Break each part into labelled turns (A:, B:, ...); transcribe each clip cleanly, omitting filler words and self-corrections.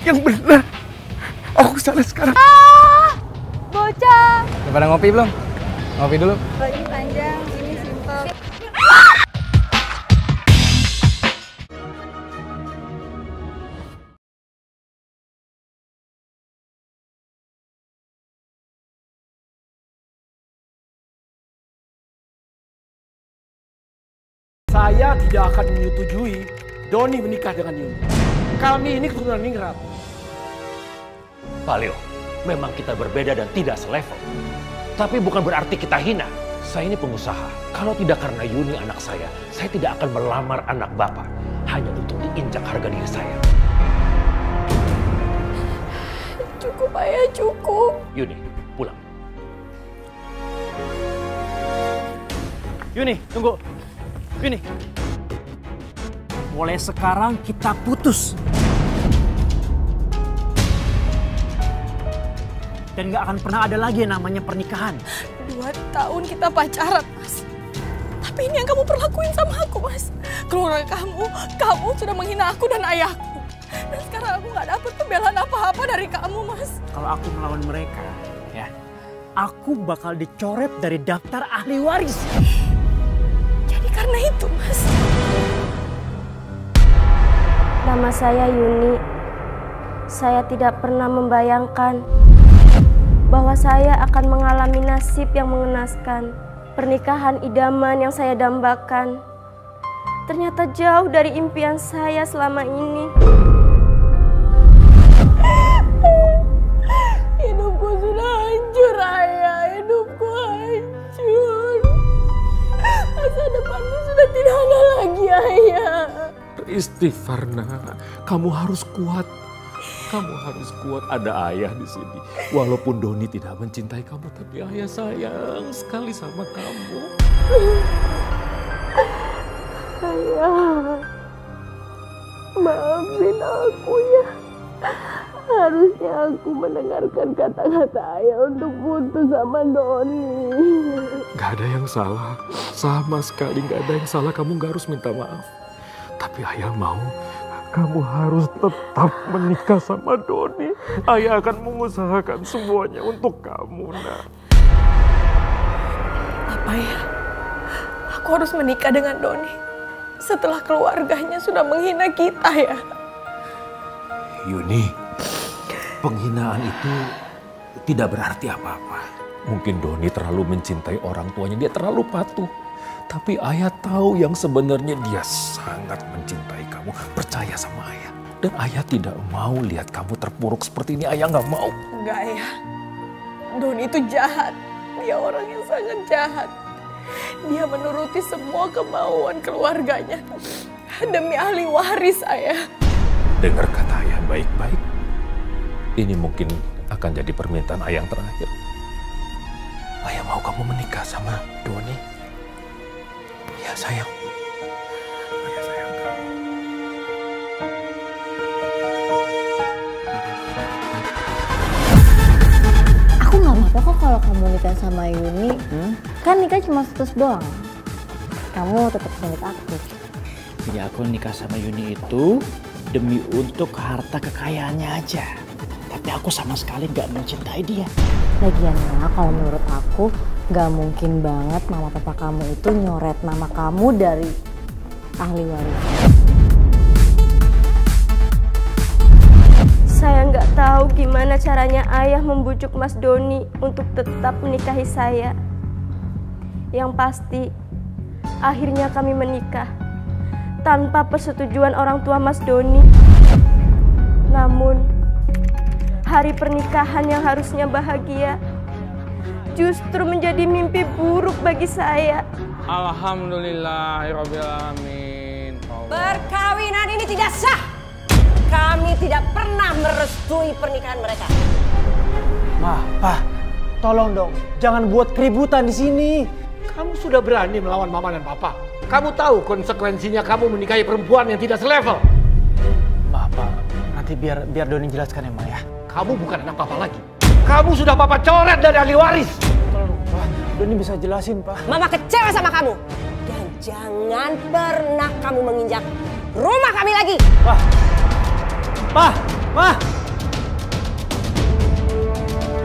A: yang benar. Aku salah sekarang.
B: Bocah.
C: Udah pada ngopi belum? Ngopi dulu.
B: Ini panjang, ini simpel.
A: Saya tidak akan menyetujui Doni menikah dengan Yuni. Kami ini keturunan ningrat.
D: Pak Leo, memang kita berbeda dan tidak selevel. Tapi bukan berarti kita hina. Saya ini pengusaha. Kalau tidak karena Yuni anak saya tidak akan melamar anak Bapak. Hanya untuk diinjak harga diri saya.
B: Cukup ayah, cukup.
D: Yuni, pulang.
E: Yuni, tunggu. Yuni. Mulai sekarang kita putus. Dan gak akan pernah ada lagi yang namanya pernikahan.
B: 2 tahun kita pacaran, Mas. Tapi ini yang kamu perlakuin sama aku, Mas. Keluarga kamu sudah menghina aku dan ayahku. Dan sekarang aku gak dapet pembelaan apa-apa dari kamu, Mas.
E: Kalau aku melawan mereka, ya, aku bakal dicoret dari daftar ahli waris.
B: Jadi karena itu, Mas.
F: Nama saya Yuni. Saya tidak pernah membayangkan bahwa saya akan mengalami nasib yang mengenaskan. Pernikahan idaman yang saya dambakan ternyata jauh dari impian saya selama ini.
B: Hidupku sudah hancur, ayah. Hidupku hancur. Masa depanku sudah tidak ada lagi, ayah.
D: Istighfar, nak. Kamu harus kuat. Kamu harus kuat, ada ayah di sini. Walaupun Doni tidak mencintai kamu, tapi ayah sayang sekali sama kamu.
F: Ayah, maafin aku ya. Harusnya aku mendengarkan kata-kata ayah untuk putus sama Doni.
D: Gak ada yang salah, sama sekali gak ada yang salah. Kamu gak harus minta maaf. Tapi ayah mau kamu harus tetap menikah sama Doni. Ayah akan mengusahakan semuanya untuk kamu, nak.
B: Apa ya? Aku harus menikah dengan Doni setelah keluarganya sudah menghina kita, ya?
D: Yuni, penghinaan itu tidak berarti apa-apa. Mungkin Doni terlalu mencintai orang tuanya, dia terlalu patuh. Tapi ayah tahu yang sebenarnya dia sangat mencintai kamu. Percaya sama ayah. Dan ayah tidak mau lihat kamu terpuruk seperti ini. Ayah nggak mau.
B: Enggak, ya. Doni itu jahat. Dia orang yang sangat jahat. Dia menuruti semua kemauan keluarganya demi ahli waris, ayah.
D: Dengar kata ayah baik-baik. Ini mungkin akan jadi permintaan ayah yang terakhir. Ayah mau kamu menikah sama Doni. Ya sayang. Ayah sayang kamu.
F: Aku nggak apa-apa kok kalau kamu nikah sama Yuni. Kan nikah cuma status doang. Kamu tetap milik aku.
E: Jadi aku nikah sama Yuni itu demi untuk harta kekayaannya aja. Tapi aku sama sekali gak mencintai dia.
F: Lagian ya, kalau menurut aku gak mungkin banget mama papa kamu itu nyoret nama kamu dari ahli waris. Saya nggak tahu gimana caranya ayah membujuk Mas Doni untuk tetap menikahi saya. Yang pasti, akhirnya kami menikah tanpa persetujuan orang tua Mas Doni. Namun, hari pernikahan yang harusnya bahagia justru menjadi mimpi buruk bagi saya.
G: Alhamdulillahirabbil alamin.
H: Perkawinan ini tidak sah. Kami tidak pernah merestui pernikahan mereka.
E: Ma, Pa, tolong dong, jangan buat keributan di sini.
A: Kamu sudah berani melawan mama dan papa. Kamu tahu konsekuensinya kamu menikahi perempuan yang tidak selevel.
E: Ma, Pa, nanti biar Doni jelaskan ya, Ma ya.
A: Kamu bukan anak papa lagi. Kamu sudah papa coret dari ahli waris.
E: Tolong, Pa, Doni bisa jelasin, Pa.
H: Mama kecewa sama kamu. Dan jangan pernah kamu menginjak rumah kami lagi.
E: Pa, Mah!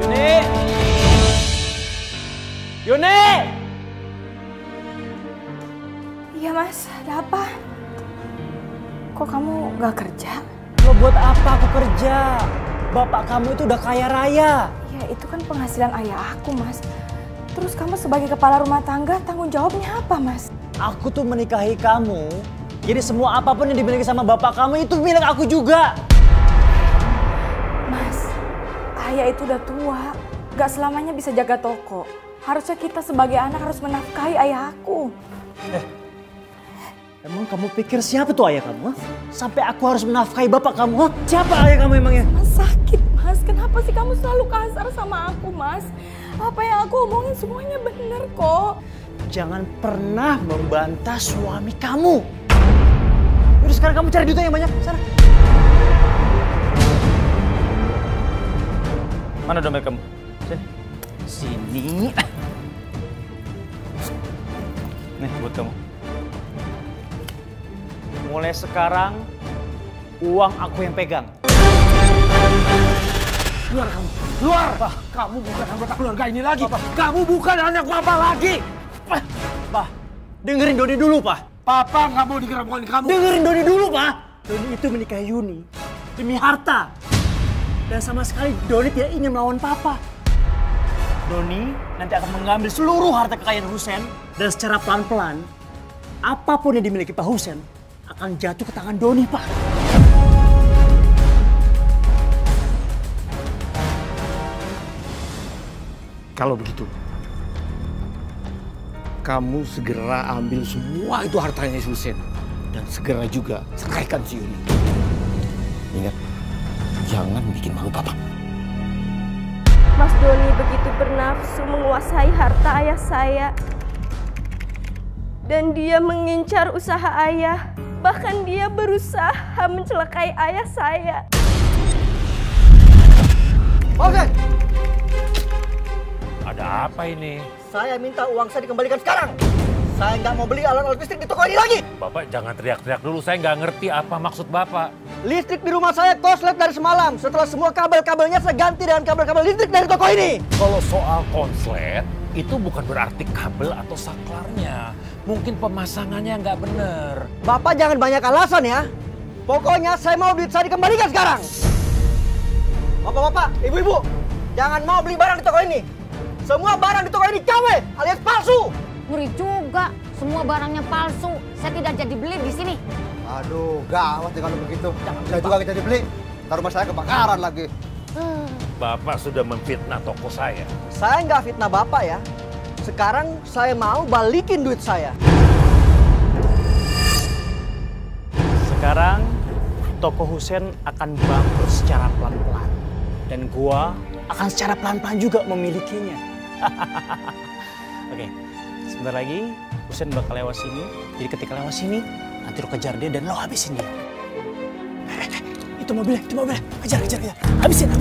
E: Yuni! Yuni!
B: Iya mas, ada apa? Kok kamu gak kerja?
E: Lo buat apa aku kerja? Bapak kamu itu udah kaya raya.
B: Ya itu kan penghasilan ayah aku mas. Terus kamu sebagai kepala rumah tangga tanggung jawabnya apa mas?
E: Aku tuh menikahi kamu, jadi semua apapun yang dimiliki sama bapak kamu itu milik aku juga.
B: Mas, ayah itu udah tua. Gak selamanya bisa jaga toko. Harusnya kita sebagai anak harus menafkahi ayah aku.
E: Emang kamu pikir siapa tuh ayah kamu? Sampai aku harus menafkahi bapak kamu? Siapa ayah kamu emangnya?
B: Mas sakit mas, kenapa sih kamu selalu kasar sama aku mas? Apa yang aku omongin semuanya bener kok.
E: Jangan pernah membantah suami kamu. Yaudah sekarang kamu cari duitnya yang banyak, sana. Mana dompet kamu? Sini. Sini. Nih buat kamu. Mulai sekarang, uang aku yang pegang.
A: Keluar kamu, keluar! Bah, kamu bukan anggota keluarga ini lagi. Kamu bukan anak papa lagi.
E: Pak, dengerin Doni dulu, Pak.
A: Papa nggak mau digerak-gerakin kamu.
E: Dengerin Doni dulu, Pak. Doni itu menikahi Yuni demi harta. Dan sama sekali Doni tidak ingin melawan Papa. Doni nanti akan mengambil seluruh harta kekayaan Husen. Dan secara pelan-pelan, apapun yang dimiliki Pak Husen akan jatuh ke tangan Doni, Pak.
A: Kalau begitu, kamu segera ambil semua itu hartanya si Husen. Dan segera juga ceraikan si Yuni.
D: Ingat, jangan bikin malu papa.
F: Mas Doni begitu bernafsu menguasai harta ayah saya. Dan dia mengincar usaha ayah. Bahkan dia berusaha mencelakai ayah saya.
A: Oke.
D: Ada apa ini?
G: Saya minta uang saya dikembalikan sekarang. Saya nggak mau beli alat-alat listrik di toko ini lagi.
D: Bapak jangan teriak-teriak dulu, saya nggak ngerti apa maksud Bapak.
G: Listrik di rumah saya konslet dari semalam. Setelah semua kabel-kabelnya saya ganti dengan kabel-kabel listrik dari toko ini.
D: Kalau soal konslet, itu bukan berarti kabel atau saklarnya. Mungkin pemasangannya nggak bener.
G: Bapak jangan banyak alasan ya. Pokoknya saya mau duit saya dikembalikan sekarang. Bapak-bapak, ibu-ibu, jangan mau beli barang di toko ini. Semua barang di toko ini KW alias palsu.
H: Ngeri juga, semua barangnya palsu. Saya tidak jadi beli di sini.
G: Aduh, gawat ya kalau begitu. Saya juga kita dibeli. Ntar rumah saya kebakaran lagi.
D: Bapak sudah memfitnah toko saya.
G: Saya nggak fitnah Bapak ya. Sekarang saya mau balikin duit saya.
E: Sekarang toko Husen akan bangkrut secara pelan-pelan. Dan gua akan secara pelan-pelan juga memilikinya. Oke, sebentar lagi Husen bakal lewat sini. Jadi ketika lewat sini, nanti lo kejar dia dan lo habisin dia. Itu mobilnya, kejar. Habisin.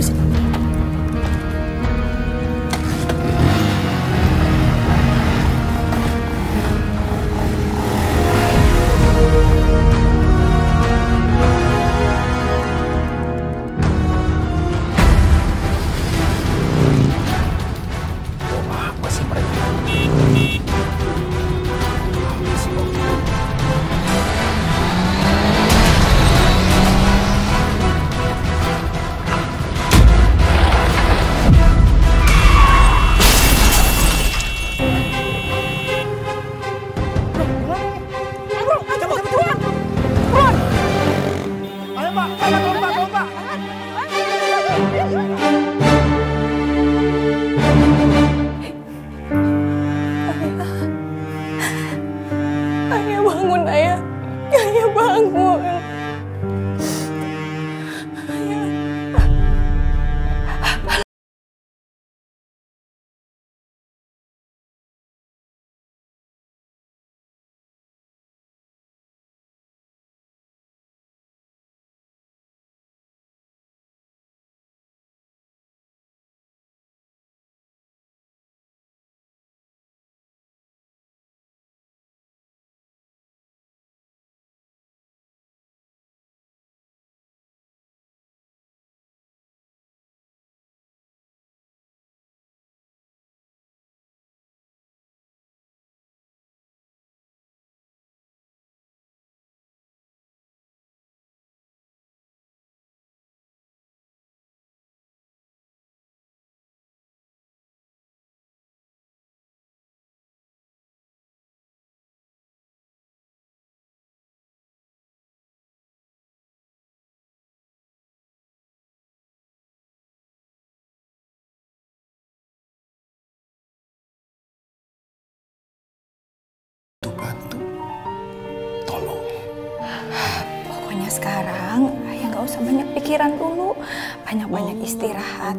B: Pokoknya sekarang ayah nggak usah banyak pikiran dulu, banyak-banyak istirahat.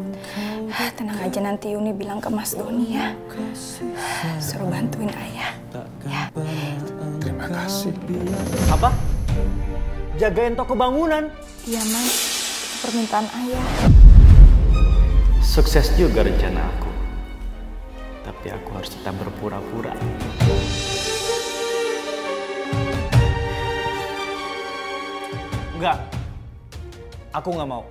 B: Tenang aja, nanti Yuni bilang ke Mas Doni ya, suruh bantuin ayah. Ya.
D: Terima kasih.
E: Apa? Jagain toko bangunan?
B: Iya Mas, permintaan ayah.
E: Sukses juga rencana aku. Tapi aku harus tetap berpura-pura. Enggak. Aku nggak mau.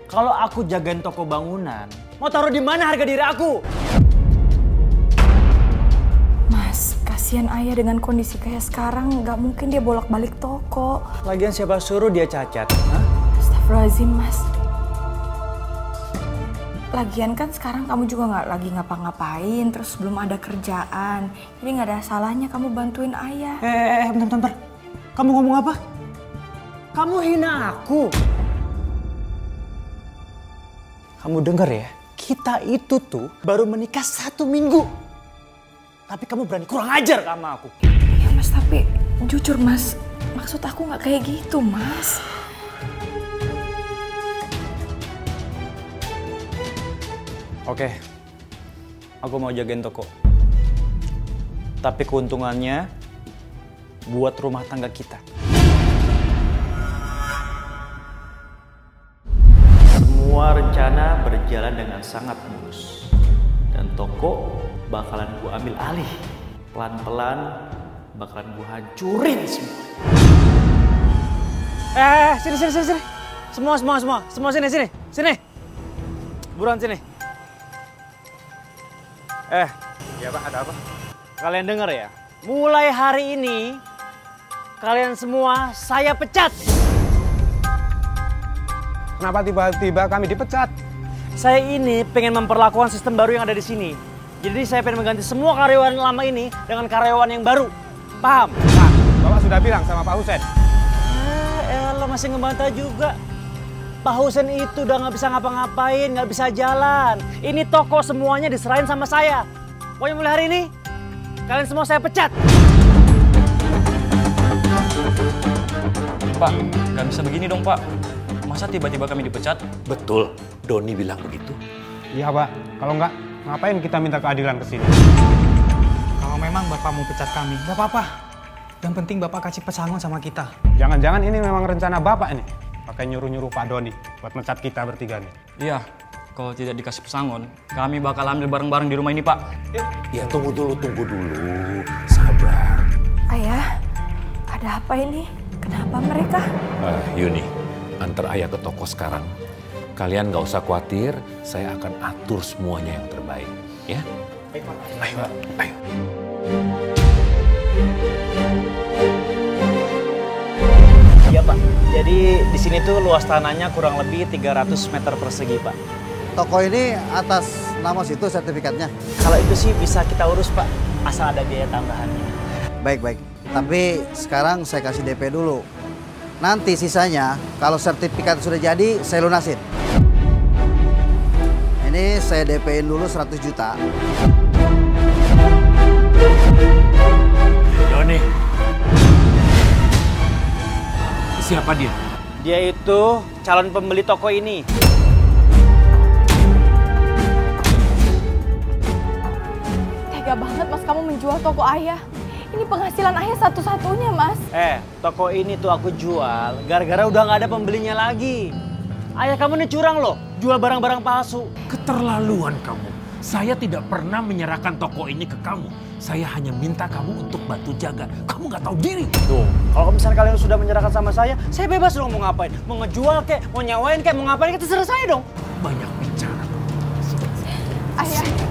E: Kalau aku jagain toko bangunan, mau taruh di mana harga diri aku?
B: Mas, kasihan ayah dengan kondisi kayak sekarang, nggak mungkin dia bolak-balik toko.
E: Lagian siapa suruh dia cacat? Hah?
B: Astagfirullahaladzim, Mas. Lagian kan sekarang kamu juga nggak lagi ngapa-ngapain, terus belum ada kerjaan. Jadi nggak ada salahnya kamu bantuin ayah.
E: Bentar. Kamu ngomong apa? Kamu hina aku. Kamu dengar ya, kita itu tuh baru menikah 1 minggu. Tapi kamu berani kurang ajar sama aku.
B: Ya Mas, tapi jujur Mas, maksud aku nggak kayak gitu Mas.
E: Oke, aku mau jagain toko. Tapi keuntungannya buat rumah tangga kita. Semua rencana berjalan dengan sangat mulus. Dan toko bakalan gua ambil alih. Pelan-pelan bakalan gua hancurin semua. Sini. Semua sini. Buruan sini.
C: Ya Pak, ada apa?
E: Kalian dengar ya? Mulai hari ini kalian semua saya pecat.
C: Kenapa tiba-tiba kami dipecat?
E: Saya ini pengen memperlakukan sistem baru yang ada di sini. Jadi saya pengen mengganti semua karyawan lama ini dengan karyawan yang baru. Paham?
C: Pak, Bapak sudah bilang sama Pak Husen.
E: Elah masih ngebantah juga. Pak Husen itu udah nggak bisa ngapa-ngapain, nggak bisa jalan. Ini toko semuanya diserahin sama saya. Pokoknya mulai hari ini, kalian semua saya pecat.
I: Pak, nggak bisa begini dong Pak. Masa tiba-tiba kami dipecat?
D: Betul, Doni bilang begitu.
C: Iya Pak, kalau enggak, ngapain kita minta keadilan ke sini?
J: Kalau memang Bapak mau pecat kami, nggak apa-apa. Yang penting Bapak kasih pesangon sama kita.
C: Jangan-jangan ini memang rencana Bapak ini. Pakai nyuruh-nyuruh Pak Doni buat mecat kita bertiga nih.
I: Iya, kalau tidak dikasih pesangon, kami bakal ambil barang-barang di rumah ini Pak.
D: Ya tunggu dulu. Sabar.
B: Ayah, ada apa ini? Kenapa mereka?
D: Yuni, antar ayah ke toko sekarang. Kalian nggak usah khawatir, saya akan atur semuanya yang terbaik. Ya? Ayo.
E: Iya Pak, jadi di sini tuh luas tanahnya kurang lebih 300 meter persegi Pak.
G: Toko ini atas nama situ sertifikatnya?
E: Kalau itu sih bisa kita urus Pak, asal ada biaya tambahannya.
G: Baik. Tapi sekarang saya kasih DP dulu. Nanti sisanya kalau sertifikat sudah jadi saya lunasin. Ini saya DP-in dulu 100 juta.
D: Doni. Siapa dia?
E: Dia itu calon pembeli toko ini.
B: Tega banget Mas kamu menjual toko ayah. Ini penghasilan ayah satu-satunya Mas.
E: Toko ini tuh aku jual gara-gara udah nggak ada pembelinya lagi. Ayah kamu nih curang loh, jual barang-barang palsu.
D: Keterlaluan kamu. Saya tidak pernah menyerahkan toko ini ke kamu. Saya hanya minta kamu untuk bantu jaga. Kamu nggak tahu diri.
E: Tuh, kalau misalnya kalian sudah menyerahkan sama saya bebas dong mau ngapain. Mau ngejual kek, mau nyawain kek, mau ngapain kek, terserah saya dong.
D: Banyak bicara.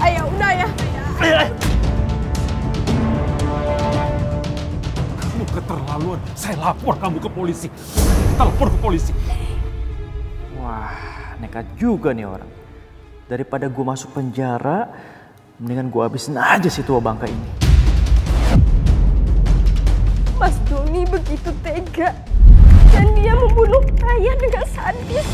B: Ayah, udah ya.
D: Kamu keterlaluan. Saya lapor kamu ke polisi. Kita lapor ke polisi.
E: Wah, nekat juga nih orang. Daripada gue masuk penjara, mendingan gue habisin aja si tua bangka ini.
F: Mas Doni begitu tega. Dan dia membunuh ayah dengan sadis.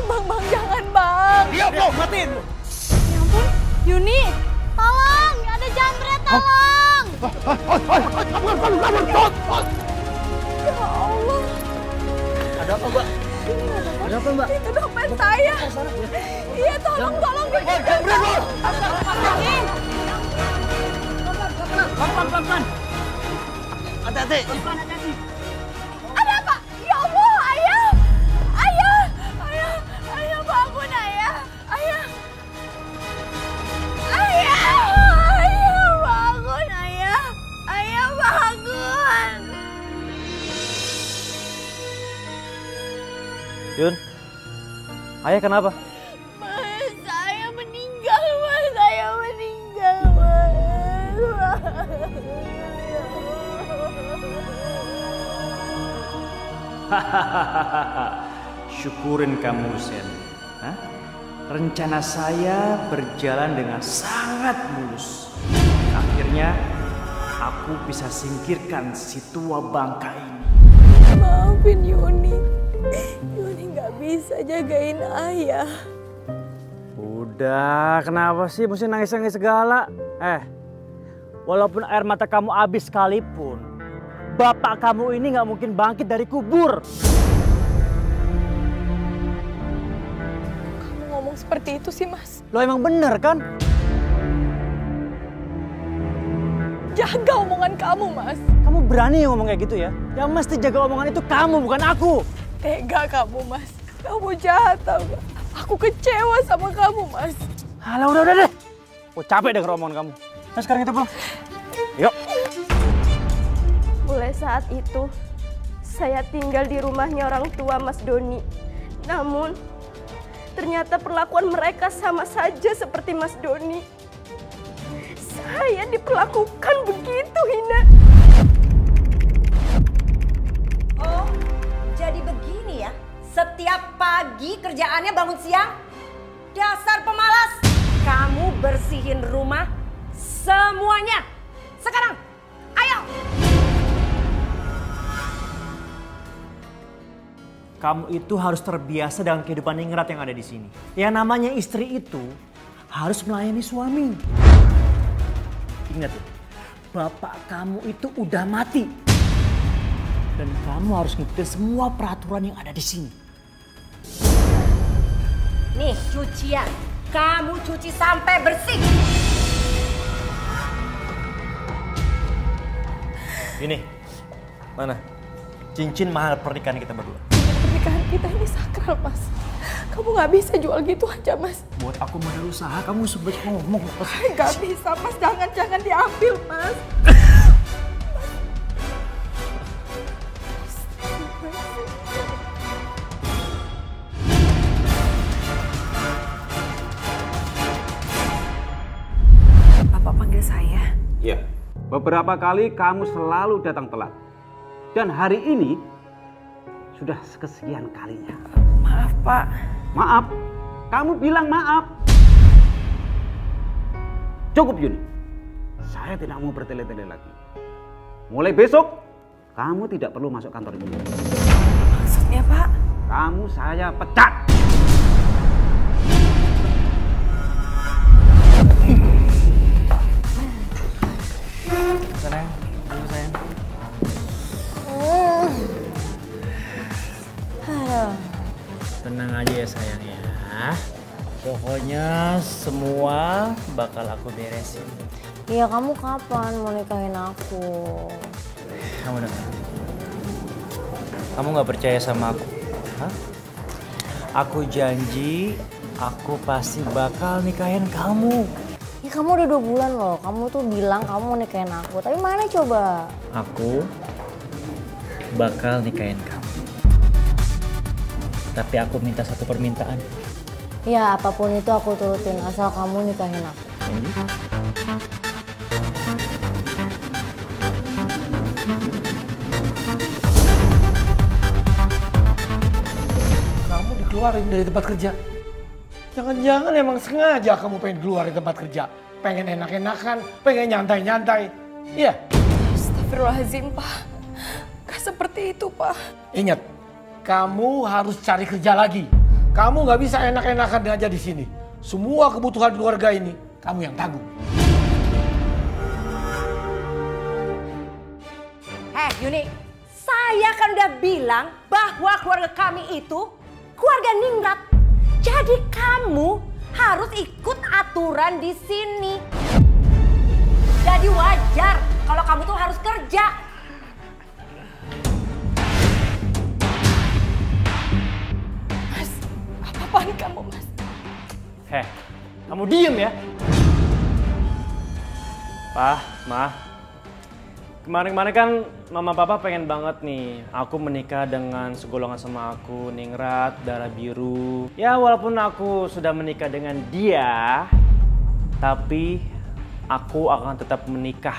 B: Bang, jangan bang.
E: Diam lo, matiin lo.
B: Ya ampun, Yuni, tolong, ada jambret, tolong. Ya Allah.
G: Ada apa, Mbak? Ada apa, Mbak?
B: Itu dompet saya. Iya, tolong.
G: Jambret lo.
E: Pelan.
G: Hati-hati.
B: Ada apa? Ya Allah, ayah. Ayah bangun, ayah. Ayah bangun, ayah. Ayah bangun.
G: Yun, ayah kenapa?
B: Mas, saya meninggal, Mas. Saya meninggal, Mas.
E: Syukurin kamu, Husein. Hah? Rencana saya berjalan dengan sangat mulus. Akhirnya, aku bisa singkirkan si tua bangka ini.
B: Maafin Yuni. Yuni nggak bisa jagain ayah.
E: Udah, kenapa sih mesti nangis-nangis segala? Walaupun air mata kamu habis sekalipun, bapak kamu ini nggak mungkin bangkit dari kubur.
B: Kamu ngomong seperti itu sih, Mas.
E: Lo emang bener kan?
B: Jaga omongan kamu, Mas.
E: Kamu berani ngomong kayak gitu ya? Yang mesti jaga omongan itu kamu, bukan aku.
B: Tega kamu, Mas. Kamu jahat, tau gak? Aku kecewa sama kamu, Mas.
E: Alah, udah deh. Aku capek denger omongan kamu. Nah, sekarang kita pulang. Yuk.
F: Mulai saat itu, saya tinggal di rumahnya orang tua Mas Doni. Namun, ternyata perlakuan mereka sama saja seperti Mas Doni. Saya diperlakukan begitu hina.
H: Oh, jadi begini ya? Setiap pagi kerjaannya bangun siang? Dasar pemalas! Kamu bersihin rumah semuanya. Sekarang, ayo!
E: Kamu itu harus terbiasa dengan kehidupan ningrat yang ada di sini. Yang namanya istri itu harus melayani suami. Ingat, bapak kamu itu udah mati. Dan kamu harus ngikutin semua peraturan yang ada di sini.
H: Nih, cucian. Kamu cuci sampai bersih.
E: Ini, mana? Cincin mahal pernikahan kita berdua.
B: Pernikahan kita ini sakral, Mas. Kamu nggak bisa jual gitu aja, Mas.
E: Buat aku modal usaha, kamu sebaik ngomong.
B: Nggak bisa, Mas. Jangan diambil, Mas. Bapak panggil saya?
C: Ya, beberapa kali kamu selalu datang telat. Dan hari ini sudah kesekian kalinya.
B: Maaf, Pak.
C: Maaf? Kamu bilang maaf. Cukup, Yuni. Saya tidak mau bertele-tele lagi. Mulai besok, kamu tidak perlu masuk kantor ini.
B: Maksudnya, Pak?
C: Kamu saya pecat.
E: Sayang, dulu sayang. Tenang aja ya sayang ya. Pokoknya semua bakal aku beresin.
K: Iya, kamu kapan mau nikahin aku?
E: Kamu dengar? Kamu gak percaya sama aku? Hah? Aku janji aku pasti bakal nikahin kamu.
K: Ya kamu udah 2 bulan loh, kamu tuh bilang kamu mau nikahin aku. Tapi mana coba?
E: Aku bakal nikahin kamu. Tapi aku minta satu permintaan.
K: Ya apapun itu aku turutin, asal kamu nikahin aku.
A: Kamu dikeluarin dari tempat kerja. Jangan-jangan emang sengaja kamu pengen keluar dari tempat kerja. Pengen enak-enakan, pengen nyantai-nyantai. Iya.
B: Astagfirullahaladzim, Pak. Gak seperti itu, Pak.
A: Ingat, kamu harus cari kerja lagi. Kamu nggak bisa enak-enakan aja di sini. Semua kebutuhan keluarga ini kamu yang tanggung.
H: Heh Yuni, saya kan udah bilang bahwa keluarga kami itu keluarga ningrat. Jadi kamu harus ikut aturan di sini. Jadi wajar kalau kamu tuh harus kerja.
B: Mas, apa-apaan kamu, Mas?
E: Heh, kamu diem ya. Pak, Ma. Kemarin-kemarin kan Mama Papa pengen banget nih aku menikah dengan segolongan sama aku, ningrat, darah biru. Ya walaupun aku sudah menikah dengan dia, tapi aku akan tetap menikah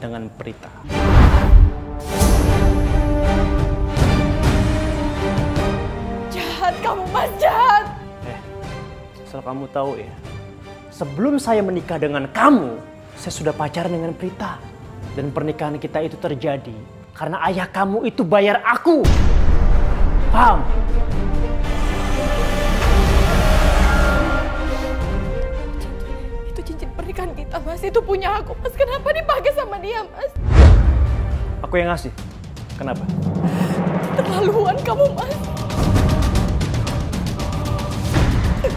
E: dengan Prita.
B: Jahat kamu, Mas, jahat.
E: Asal kamu tahu ya, sebelum saya menikah dengan kamu, saya sudah pacaran dengan Prita. Dan pernikahan kita itu terjadi karena ayah kamu itu bayar aku. Paham?
B: Itu cincin pernikahan kita, Mas. Itu punya aku, Mas. Kenapa dipakai sama dia, Mas?
E: Aku yang ngasih. Kenapa?
B: Terlaluan kamu, Mas.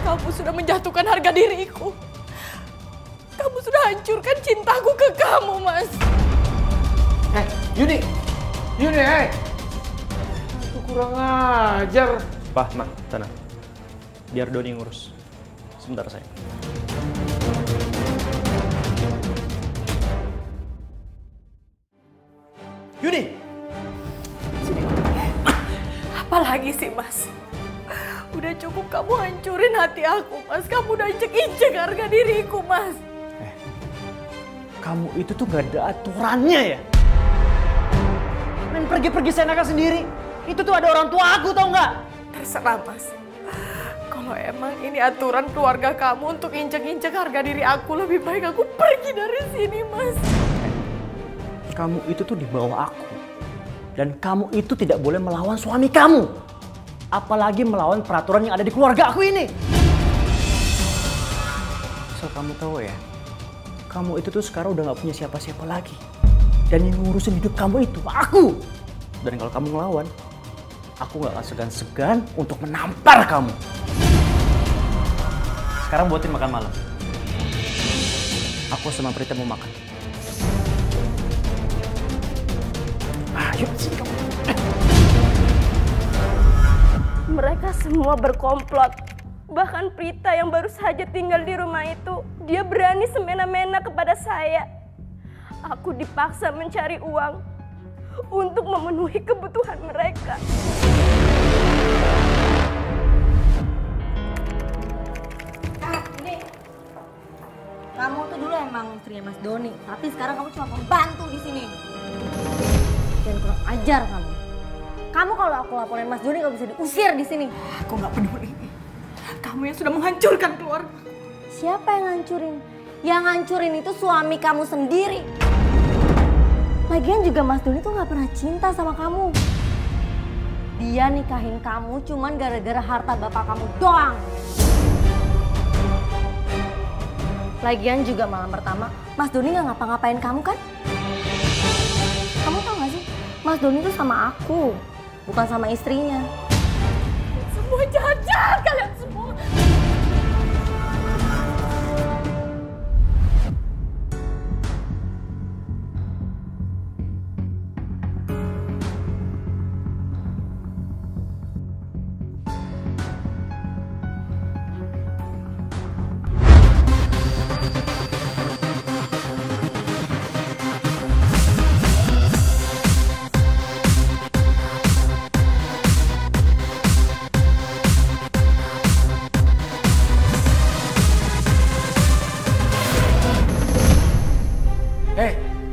B: Kamu sudah menjatuhkan harga diriku. Kamu sudah hancurkan cintaku ke kamu, Mas.
A: Yuni, Itu kurang ajar.
E: Pak, Ma, tenang. Biar Doni ngurus. Sebentar saya. Yuni!
B: Apalagi sih, Mas? Udah cukup kamu hancurin hati aku, Mas. Kamu udah injek-injek harga diriku, Mas.
E: Kamu itu tuh gak ada aturannya ya? Main pergi-pergi seenaknya sendiri. Itu tuh ada orang tua aku, tau nggak?
B: Terserah, Mas. Kalau emang ini aturan keluarga kamu untuk injek-injek harga diri aku, lebih baik aku pergi dari sini, Mas.
E: Kamu itu tuh di bawah aku. Dan kamu itu tidak boleh melawan suami kamu. Apalagi melawan peraturan yang ada di keluarga aku ini. Asal kamu tahu ya, kamu itu tuh sekarang udah gak punya siapa-siapa lagi. Dan yang ngurusin hidup kamu itu aku. Dan kalau kamu ngelawan, aku gak akan segan-segan untuk menampar kamu. Sekarang buatin makan malam. Aku sama Prita mau makan. Ayo sini kamu.
F: Mereka semua berkomplot. Bahkan Prita yang baru saja tinggal di rumah itu, dia berani semena-mena kepada saya. Aku dipaksa mencari uang untuk memenuhi kebutuhan mereka.
K: Ini, kamu tuh dulu emang istrinya Mas Doni, tapi sekarang kamu cuma pembantu di sini. Dan kurang ajar kamu. Kamu kalau aku laporin Mas Doni gak bisa diusir di sini.
B: Aku nggak peduli. Kamu yang sudah menghancurkan keluarga.
K: Siapa yang ngancurin? Yang ngancurin itu suami kamu sendiri. Lagian juga Mas Doni tuh gak pernah cinta sama kamu. Dia nikahin kamu cuman gara-gara harta bapak kamu doang. Lagian juga malam pertama, Mas Doni gak ngapa-ngapain kamu kan? Kamu tau gak sih, Mas Doni tuh sama aku, bukan sama istrinya.
B: Semua jahat-jahat kalian semua.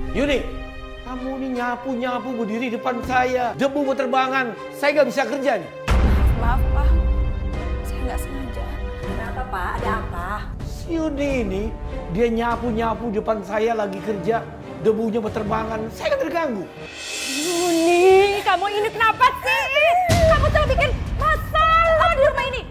A: Yuni, kamu ini nyapu-nyapu berdiri depan saya. Debu berterbangan, saya nggak bisa kerja nih.
B: Maaf, Pak. Saya nggak sengaja.
H: Kenapa, Pak? Ada apa?
A: Si Yuni ini, dia nyapu-nyapu depan saya lagi kerja. Debunya berterbangan, saya kan terganggu.
H: Yuni, kamu ini kenapa sih? Kamu selalu bikin masalah di rumah ini.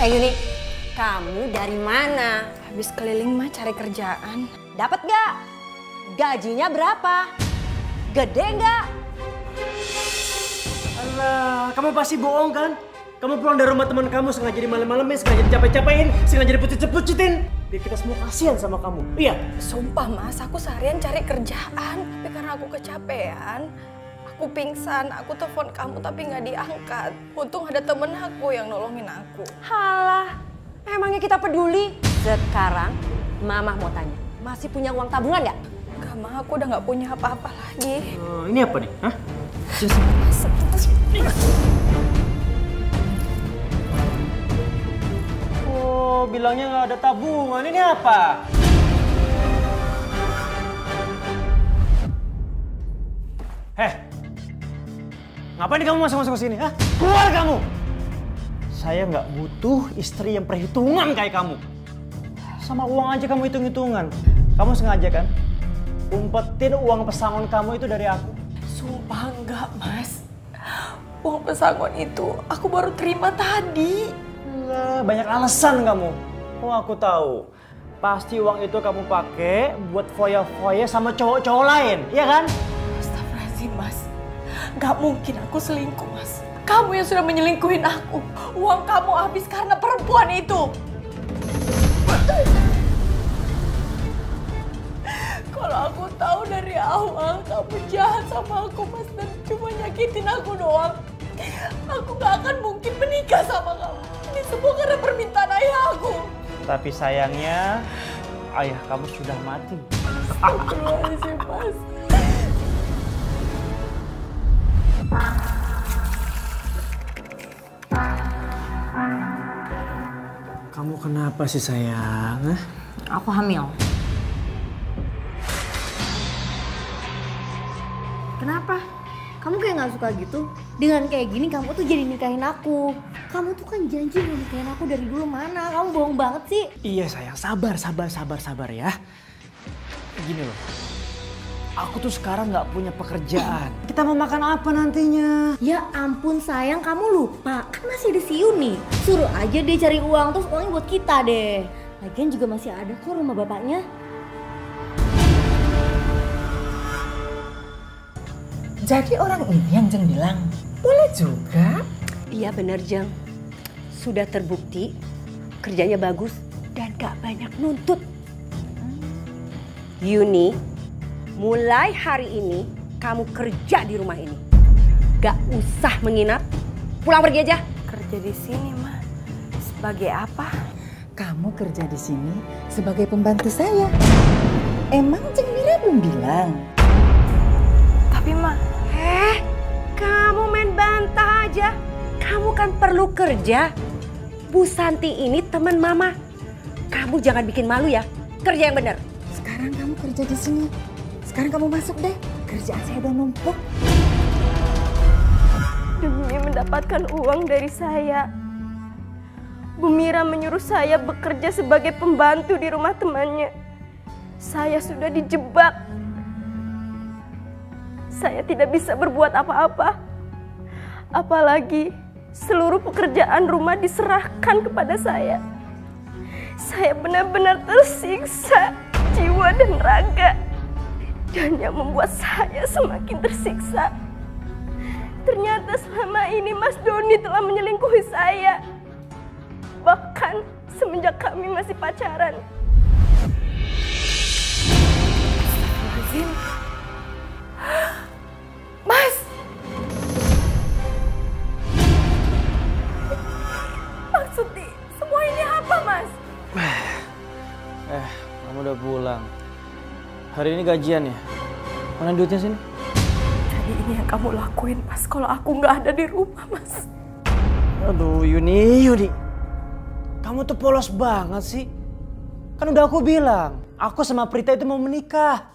H: Yuni, kamu dari mana?
B: Habis keliling mah cari kerjaan.
H: Dapat gak? Gajinya berapa? Gede gak?
E: Alah, kamu pasti bohong kan? Kamu pulang dari rumah teman kamu sengaja di malam-malamin, sengaja dicapai-capain, sengaja dipucit-pucitin. Biar kita semua kasihan sama kamu. Iya.
B: Sumpah Mas, aku seharian cari kerjaan. Tapi karena aku kecapean, aku pingsan. Aku telepon kamu tapi nggak diangkat. Untung ada temen aku yang nolongin aku.
H: Halah, emangnya kita peduli? Sekarang Mama mau tanya, masih punya uang tabungan nggak?
B: Enggak Mah, aku udah nggak punya apa-apa lagi.
E: Ini apa nih? Hah? Oh, bilangnya nggak ada tabungan. Ini apa? Ngapain kamu masuk-masuk ke sini? Hah? Keluar kamu! Saya nggak butuh istri yang perhitungan kayak kamu. Sama uang aja kamu hitung-hitungan. Kamu sengaja kan? Umpetin uang pesangon kamu itu dari aku.
B: Sumpah enggak Mas. Uang pesangon itu aku baru terima tadi.
E: Banyak alasan kamu. Oh, aku tahu. Pasti uang itu kamu pakai buat foya-foya sama cowok-cowok lain, iya kan?
B: Astagfirullahaladzim Mas. Gak mungkin aku selingkuh Mas. Kamu yang sudah menyelingkuhin aku. Uang kamu habis karena perempuan itu. Kalau aku tahu dari awal kamu jahat sama aku Mas dan cuma nyakitin aku doang, aku gak akan mungkin menikah sama kamu. Ini semua karena permintaan ayah aku.
E: Tapi sayangnya ayah kamu sudah mati.
B: Astagfirullahaladzim Mas.
E: Kamu kenapa sih sayang?
K: Aku hamil. Kenapa? Kamu kayak gak suka gitu? Dengan kayak gini kamu tuh jadi nikahin aku. Kamu tuh kan janji mau nikahin aku dari dulu, mana? Kamu bohong banget sih.
E: Iya sayang, sabar ya. Gini loh, aku tuh sekarang nggak punya pekerjaan. Kita mau makan apa nantinya?
K: Ya ampun sayang, kamu lupa. Kan masih ada si Yuni. Suruh aja dia cari uang, terus uangnya buat kita deh. Lagian juga masih ada kok rumah bapaknya.
L: Jadi orang ini yang Jeng bilang, boleh juga.
H: Iya bener Jeng. Sudah terbukti kerjanya bagus dan gak banyak nuntut. Yuni, mulai hari ini kamu kerja di rumah ini. Gak usah menginap, pulang pergi aja.
B: Kerja di sini mah sebagai apa?
L: Kamu kerja di sini sebagai pembantu saya. Emang Jeng Mira belum bilang?
B: Tapi mah,
H: kamu main bantah aja. Kamu kan perlu kerja. Bu Santi ini teman Mama. Kamu jangan bikin malu ya. Kerja yang benar.
L: Sekarang kamu kerja di sini. Sekarang kamu masuk deh. Kerjaan saya udah numpuk.
F: Demi mendapatkan uang dari saya, Bu Mira menyuruh saya bekerja sebagai pembantu di rumah temannya. Saya sudah dijebak. Saya tidak bisa berbuat apa-apa. Apalagi seluruh pekerjaan rumah diserahkan kepada saya. Saya benar-benar tersiksa jiwa dan raga. Dan yang membuat saya semakin tersiksa, ternyata selama ini Mas Doni telah menyelingkuhi saya. Bahkan semenjak kami masih pacaran.
B: Mas! Maksudnya semua ini apa Mas?
E: Kamu udah pulang. Hari ini gajian ya? Mana duitnya sini?
B: Jadi ini yang kamu lakuin Mas kalau aku nggak ada di rumah Mas.
E: Aduh Yuni. Kamu tuh polos banget sih. Kan udah aku bilang, aku sama Prita itu mau menikah.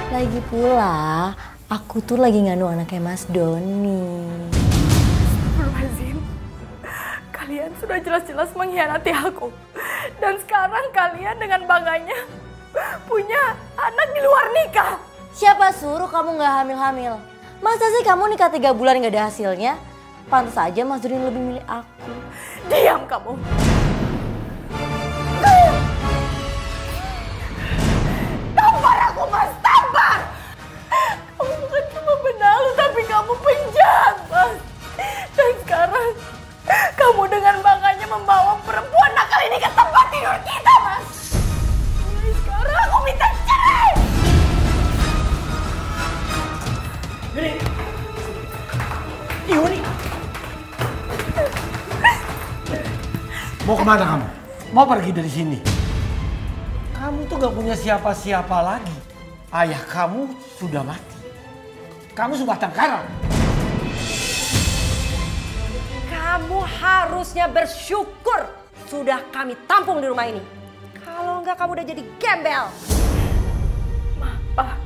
K: Lagi pula, aku tuh lagi nganu anaknya Mas Doni.
B: Astagfirullahaladzim. Kalian sudah jelas-jelas mengkhianati aku. Dan sekarang kalian dengan bangganya punya anak di luar nikah.
K: Siapa suruh kamu gak hamil-hamil? Masa sih kamu nikah 3 bulan gak ada hasilnya? Pantas saja Mas Doni lebih milih aku.
B: Diam kamu. Tampar aku, Mas, tampar! Kamu bukan cuma benalu, tapi kamu penjahat, Mas. Dan sekarang kamu dengan bangganya membawa perempuan nakal ini ke tempat tidur kita, Mas. Mulai sekarang aku minta cerai.
A: Yuni. Mau kemana kamu? Mau pergi dari sini? Kamu tuh gak punya siapa-siapa lagi. Ayah kamu sudah mati. Kamu sebatang kara.
H: Kamu harusnya bersyukur sudah kami tampung di rumah ini. Kalau enggak kamu udah jadi gembel.
B: Papa,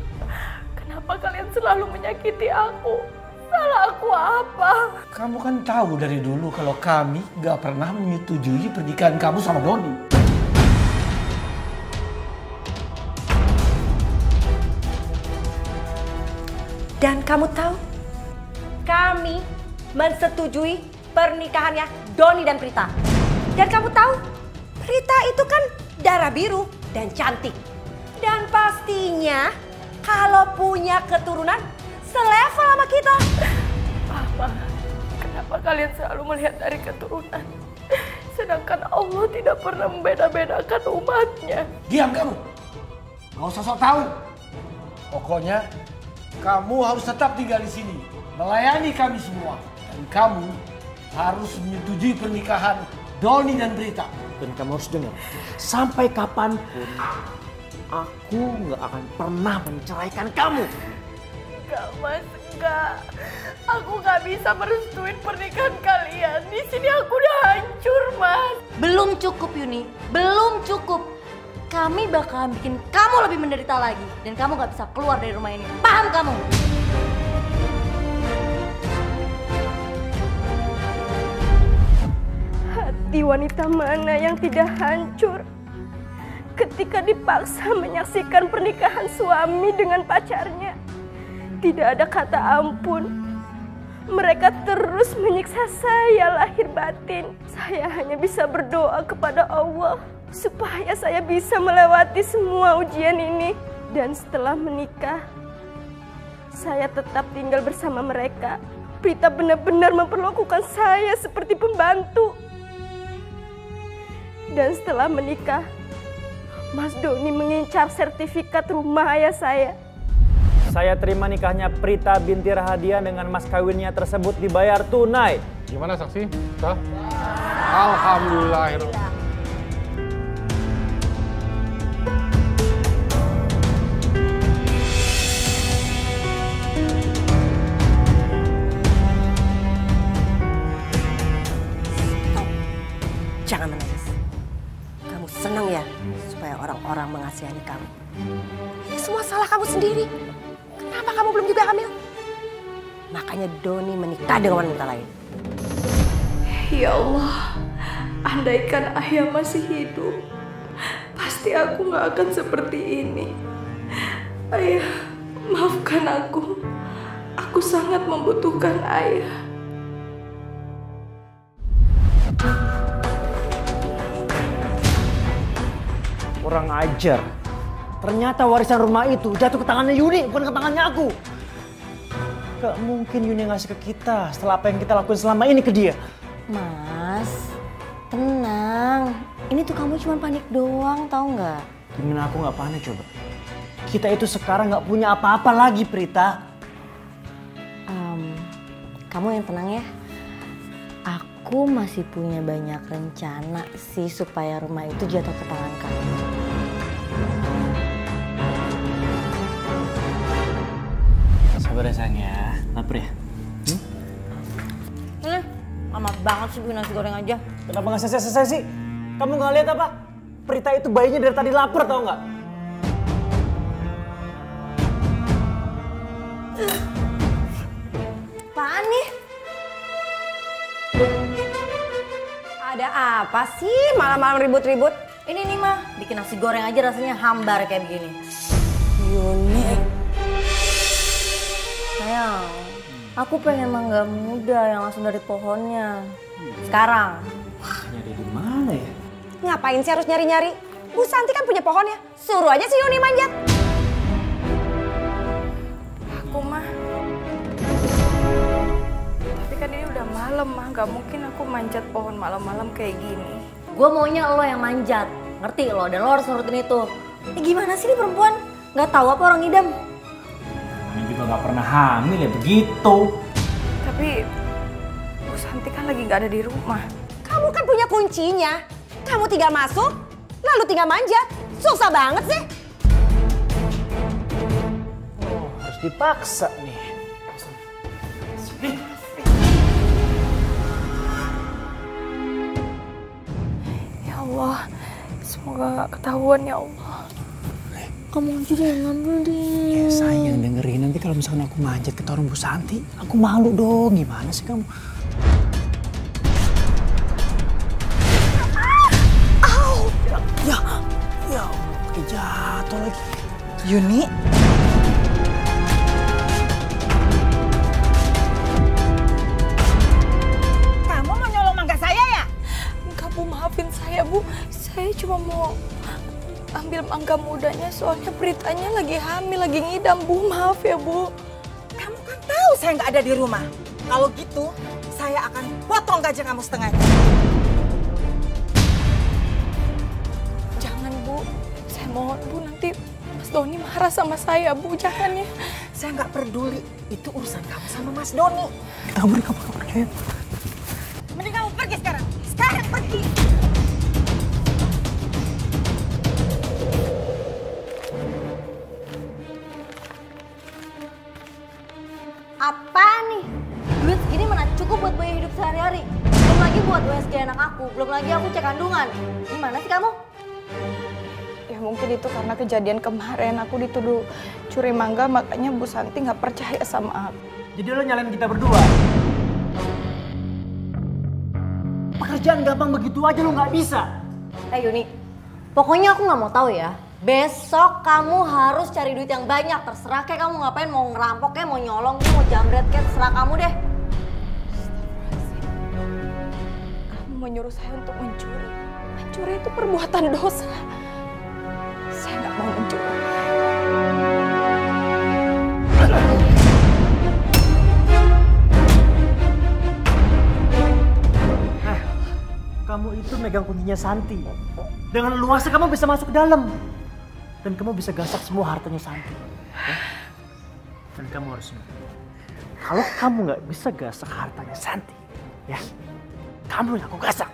B: kenapa kalian selalu menyakiti aku? Salah aku apa?
A: Kamu kan tahu dari dulu kalau kami gak pernah menyetujui pernikahan kamu sama Doni.
H: Dan kamu tahu, kami mensetujui pernikahannya Doni dan Prita. Dan kamu tahu, Prita itu kan darah biru dan cantik. Dan pastinya kalau punya keturunan selevel sama kita.
B: Papa, kenapa kalian selalu melihat dari keturunan? Sedangkan Allah tidak pernah membeda-bedakan umatnya.
A: Diam kamu. Gak usah sok tahu. Pokoknya kamu harus tetap tinggal di sini. Melayani kami semua. Dan kamu harus menyetujui pernikahan Doni dan Prita.
E: Dan kamu harus dengar, sampai kapanpun aku nggak akan pernah menceraikan kamu.
B: Enggak, Mas, enggak. Aku nggak bisa merestuin pernikahan kalian. Di sini aku udah hancur, Mas.
K: Belum cukup, Yuni. Belum cukup. Kami bakalan bikin kamu lebih menderita lagi. Dan kamu gak bisa keluar dari rumah ini. Paham kamu?
F: Hati wanita mana yang tidak hancur ketika dipaksa menyaksikan pernikahan suami dengan pacarnya? Tidak ada kata ampun. Mereka terus menyiksa saya lahir batin. Saya hanya bisa berdoa kepada Allah supaya saya bisa melewati semua ujian ini. Dan setelah menikah, saya tetap tinggal bersama mereka. Prita benar-benar memperlakukan saya seperti pembantu. Dan setelah menikah, Mas Doni mengincar sertifikat rumah ayah saya.
E: Saya terima nikahnya Prita binti Rahadian dengan mas kawinnya tersebut dibayar tunai.
M: Gimana saksi? Sah? Alhamdulillah.
H: Jangan menangis. Kamu senang ya supaya orang-orang mengasihani kamu. Ini semua salah kamu sendiri. Kenapa kamu belum juga hamil? Makanya Doni menikah dengan wanita lain.
B: Ya Allah, andaikan ayah masih hidup, pasti aku gak akan seperti ini. Ayah, maafkan aku. Aku sangat membutuhkan ayah.
E: Kurang ajar. Ternyata warisan rumah itu jatuh ke tangannya Yuni, bukan ke tangannya aku. Gak mungkin Yuni ngasih ke kita setelah apa yang kita lakuin selama ini ke dia.
K: Mas, tenang. Ini tuh kamu cuma panik doang, tau nggak?
E: Gimana aku nggak panik coba? Kita itu sekarang nggak punya apa-apa lagi, Prita.
K: Kamu yang tenang ya. Aku masih punya banyak rencana sih supaya rumah itu jatuh ke tangan kamu.
E: Sabar ya sayang ya, lapar ya?
K: Lama banget sih bikin nasi goreng aja.
E: Kenapa nggak selesai sih? Kamu nggak lihat apa? Prita itu bayinya dari tadi lapar tau nggak?
H: Apaan nih? Ada apa sih malam-malam ribut-ribut?
K: Ini nih mah, bikin nasi goreng aja rasanya hambar kayak begini.
H: Yuni.
K: Sayang, Aku pengen mangga muda yang langsung dari pohonnya. Sekarang.
E: Wah, nyari di mana ya?
H: Ngapain sih harus nyari-nyari? Bu Santi kan punya pohonnya. Suruh aja si Yuni manjat.
B: Aku mah. Tapi kan ini udah malam mah, gak mungkin aku manjat pohon malam-malam kayak gini.
K: Gue maunya lo yang manjat, ngerti lo? Dan lo harus nurutin itu. Gimana sih nih perempuan? Gak tahu apa orang ngidam?
E: Namanya juga gak pernah hamil ya begitu.
B: Tapi Bu Santi kan lagi gak ada di rumah.
H: Kamu kan punya kuncinya. Kamu tinggal masuk, lalu tinggal manjat. Susah banget sih.
E: Oh, harus dipaksa nih. Sini.
B: Ya Allah, semoga gak ketahuan ya Allah.
K: Kamu aja yang ngambil deh.
E: Ya sayang dengerin, nanti kalau misalkan aku manjat ke orang Bu Santi, aku malu dong. Gimana sih kamu? Ya, pakai jatuh lagi.
L: Yuni?
H: Kamu mau nyolong mangga saya ya?
B: Enggak Bu, maafin saya Bu. Saya cuma mau ambil mangga mudanya soalnya beritanya lagi hamil, lagi ngidam Bu. Maaf ya Bu.
H: Kamu kan tahu saya nggak ada di rumah. Kalau gitu, saya akan potong gaji kamu setengahnya.
B: Jangan Bu, saya mohon Bu, nanti Mas Doni marah sama saya Bu, jangan ya.
H: Saya nggak peduli, itu urusan kamu sama Mas Doni.
E: Kabur.
H: Mending kamu pergi sekarang. Sekarang pergi.
K: Apa nih? Duit segini mana cukup buat biaya hidup sehari-hari. Belum lagi buat USG anak aku. Belum lagi aku cek kandungan. Gimana sih kamu?
B: Ya mungkin itu karena kejadian kemarin aku dituduh curi mangga, makanya Bu Santi nggak percaya sama aku.
E: Jadi lo nyalain kita berdua? Pekerjaan gampang begitu aja lo nggak bisa.
K: Yuni, pokoknya aku nggak mau tahu ya. Besok kamu harus cari duit yang banyak. Terserah kayak kamu ngapain, mau ngerampok kayak mau nyolong, mau jambret kayak terserah kamu deh.
B: Kamu menyuruh saya untuk mencuri. Mencuri itu perbuatan dosa. Saya nggak mau mencuri.
E: Kamu itu megang kuncinya Santi. Dengan luasnya kamu bisa masuk ke dalam. Dan kamu bisa gasak semua hartanya Santi. Ya? Dan kamu harus ingat, kalau kamu nggak bisa gasak hartanya Santi, ya, kamu yang aku gasak.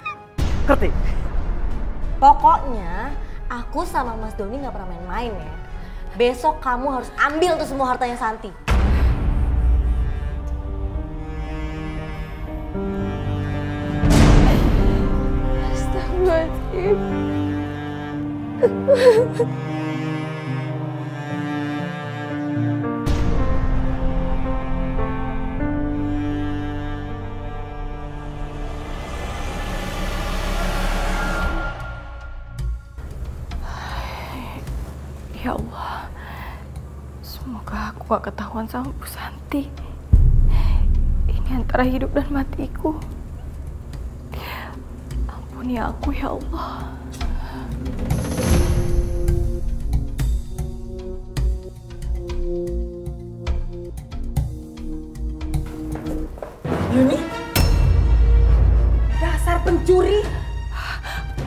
E: Ngerti?
K: Pokoknya aku sama Mas Doni nggak pernah main-main ya. Besok kamu harus ambil tuh semua hartanya Santi.
B: Astagfirullahaladzim. Ya Allah, semoga aku gak ketahuan sama Bu Santi. Ini antara hidup dan matiku. Ampuni aku ya Allah.
H: Yuni? Dasar pencuri.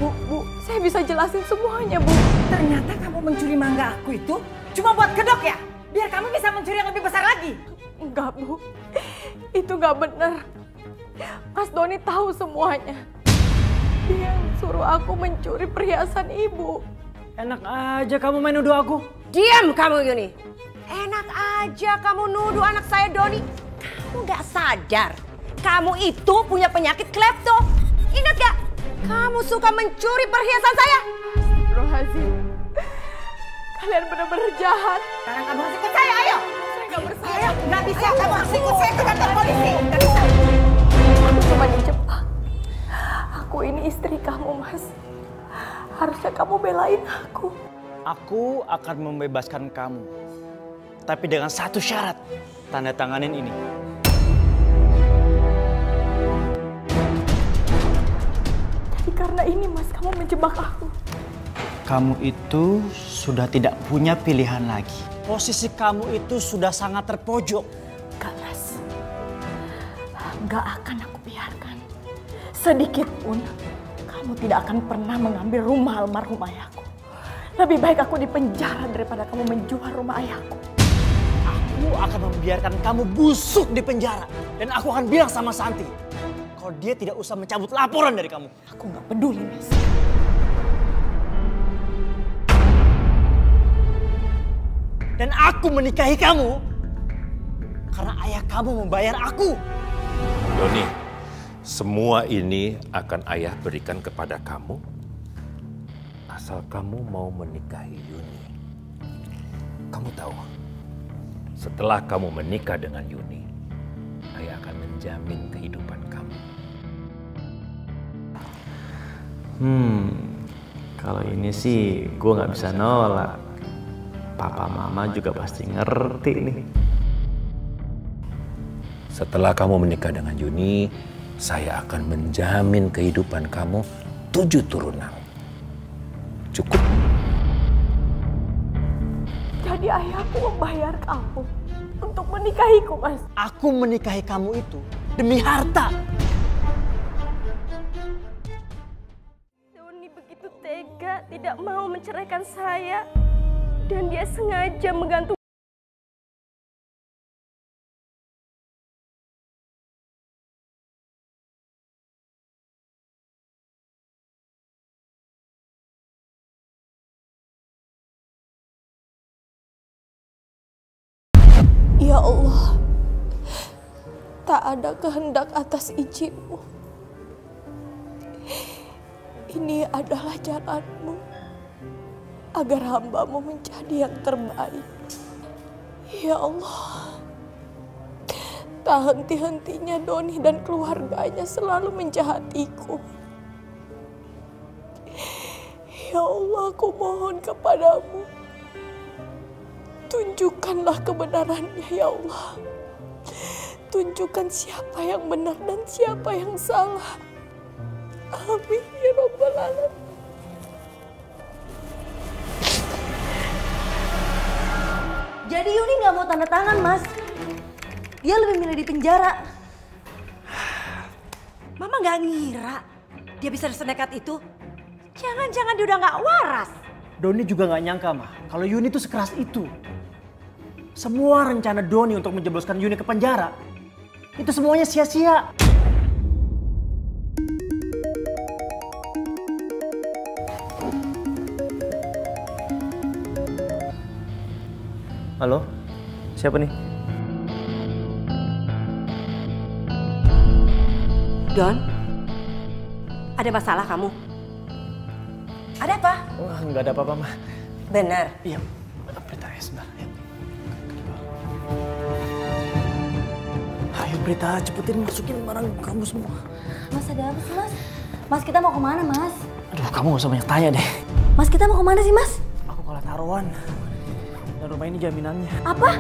B: Bu, saya bisa jelasin semuanya, Bu.
H: Ternyata kamu mencuri mangga aku itu cuma buat kedok ya? Biar kamu bisa mencuri yang lebih besar lagi.
B: Enggak, Bu. Itu nggak benar. Mas Doni tahu semuanya. Dia yang suruh aku mencuri perhiasan Ibu.
E: Enak aja kamu main nuduh aku.
H: Diam kamu, Yuni. Enak aja kamu nuduh anak saya Doni. Kamu nggak sadar. Kamu itu punya penyakit klepto. Ingat gak? Kamu suka mencuri perhiasan saya.
B: Astagfirullahaladzim. Kalian benar-benar jahat.
H: Sekarang kamu harus ikut saya, ayo.
B: Saya nggak bersalah.
H: Nggak bisa, kamu harus ikut saya ke kantor polisi. Nggak bisa.
B: Aku cuma dijebak. Aku ini istri kamu, Mas. Harusnya kamu belain aku.
E: Aku akan membebaskan kamu. Tapi dengan satu syarat. Tanda tanganin ini.
B: karena ini Mas, kamu menjebak aku.
E: Kamu itu sudah tidak punya pilihan lagi. Posisi kamu itu sudah sangat terpojok.
B: Gak Mas, gak akan aku biarkan. Sedikit pun kamu tidak akan pernah mengambil rumah almarhum ayahku. Lebih baik aku di penjara daripada kamu menjual rumah ayahku.
E: Aku akan membiarkan kamu busuk di penjara. Dan aku akan bilang sama Santi, kalau dia tidak usah mencabut laporan dari kamu.
B: Aku gak peduli, Mas.
E: Dan aku menikahi kamu karena ayah kamu membayar aku.
D: Doni, semua ini akan ayah berikan kepada kamu asal kamu mau menikahi Yuni. Kamu tahu, setelah kamu menikah dengan Yuni, ayah akan menjamin kehidupan kamu.
N: Kalau ini sih gue nggak bisa nolak. Papa mama juga pasti ngerti nih.
D: Setelah kamu menikah dengan Yuni, saya akan menjamin kehidupan kamu 7 turunan. Cukup?
B: Jadi ayahku membayar kamu untuk menikahiku, Mas.
E: Aku menikahi kamu itu demi harta.
F: Doni begitu tega, tidak mau menceraikan saya. Dan dia sengaja menggantung.
B: Ya Allah, tak ada kehendak atas izin-Mu. Ini adalah jalan-Mu agar hamba-Mu menjadi yang terbaik. Ya Allah, tak henti-hentinya Doni dan keluarganya selalu menjahatiku. Ya Allah, aku mohon kepadamu, tunjukkanlah kebenarannya ya Allah. Tunjukkan siapa yang benar dan siapa yang salah. Amin ya Rabbal Alamin.
K: Jadi Yuni nggak mau tanda tangan, Mas. Dia lebih milih di penjara.
H: Mama nggak ngira dia bisa senekat itu. Jangan-jangan dia udah nggak waras.
E: Doni juga nggak nyangka, Ma, kalau Yuni itu sekeras itu. Semua rencana Doni untuk menjebloskan Yuni ke penjara, itu semuanya sia-sia.
N: Halo, siapa nih?
H: Don, ada masalah kamu? Ada apa?
E: Wah, nggak ada apa-apa, Ma.
H: Benar.
E: Iya, Prita, sebentar. Ya. Ayo Prita, cepetin masukin barang kamu semua.
K: Mas, ada apa sih, Mas? Mas, kita mau kemana, Mas?
E: Aduh, kamu nggak usah banyak tanya deh.
K: Mas, kita mau kemana sih, Mas?
E: Aku kalah taruhan. Dan rumah ini jaminannya.
K: Apa?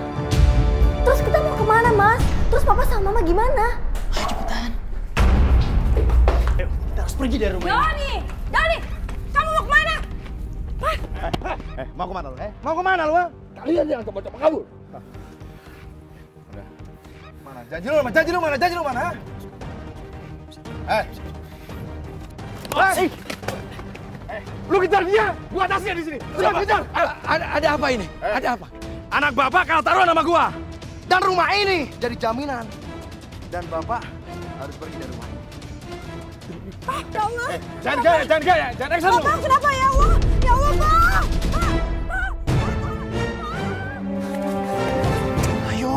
K: Terus kita mau kemana, Mas? Terus Papa sama Mama gimana?
E: Ayo cepetan. Ayo, kita harus pergi dari rumah ini.
H: Doni, kamu mau kemana?
A: Mau kemana lu? Mau kemana lu? Kalian yang coba-coba kabur. Mana? Janji lu mana? Janji lu mana? Lu kejar dia, gua tasnya di sini. Kejar. Ada apa ini? Ada apa? Anak bapak kalah taruhan sama gua. Dan rumah ini jadi jaminan. Dan bapak harus pergi dari rumah ini.
B: Ya Allah.
A: Jangan gaya, jangan action lu.
B: Bapak, kenapa ya Allah? Ya Allah, Pak.
E: Ayo.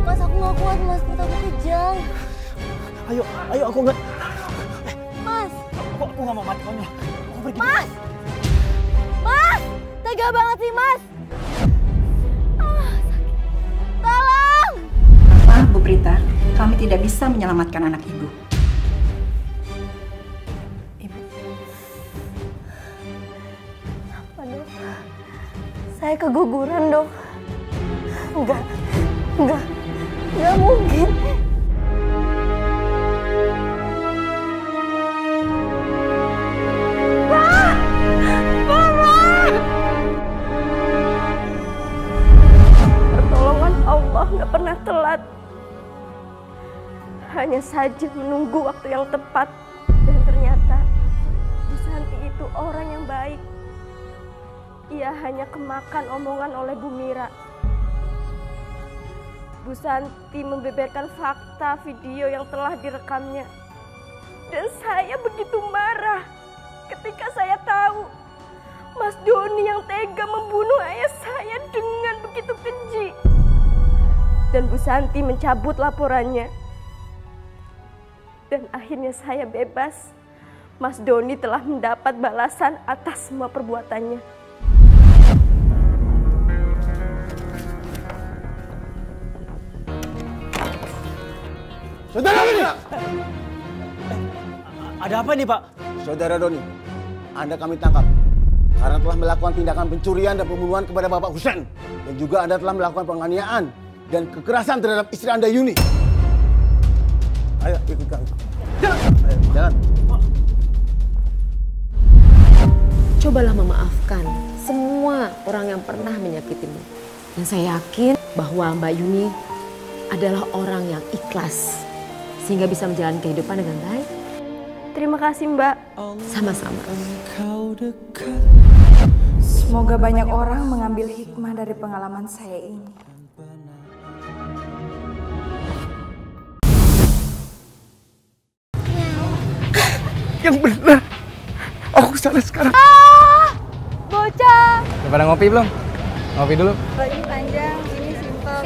K: Mas, aku nggak kuat, Mas. Perut aku kejang.
E: Ayo, aku nggak.
K: Mas.
E: Aku nggak mau mati konyol. Aku pergi.
K: Mas! Mas! Tega banget sih, Mas! Sakit. Tolong!
L: Maaf, Bu Prita. Kami tidak bisa menyelamatkan anak Ibu.
F: Ibu. Apa, Dok? Saya keguguran, Dok. Enggak mungkin. pernah telat. Hanya saja menunggu waktu yang tepat. Dan ternyata Bu Santi itu orang yang baik. Ia hanya kemakan omongan oleh Bu Mira. Bu Santi membeberkan fakta video yang telah direkamnya. Dan saya begitu marah ketika saya tahu Mas Doni yang tega membunuh ayah saya dengan begitu keji. Dan Bu Santi mencabut laporannya. Dan akhirnya saya bebas. Mas Doni telah mendapat balasan atas semua perbuatannya.
G: Saudara Doni!
E: Ada apa nih, Pak?
G: Saudara Doni, Anda kami tangkap karena telah melakukan tindakan pencurian dan pembunuhan kepada Bapak Husen. Dan juga Anda telah melakukan penganiayaan dan kekerasan terhadap istri Anda, Yuni. Ayo, ikut kami. Jalan.
H: Cobalah memaafkan semua orang yang pernah menyakitimu. Dan saya yakin bahwa Mbak Yuni adalah orang yang ikhlas sehingga bisa menjalani kehidupan dengan baik.
F: Terima kasih, Mbak.
H: Sama-sama.
L: Semoga banyak orang mengambil hikmah dari pengalaman saya ini.
G: Yang benar. Aku salah sekarang.
B: Bocah.
J: Udah pada ngopi belum? Ngopi dulu.
B: Ini panjang, ini simpel.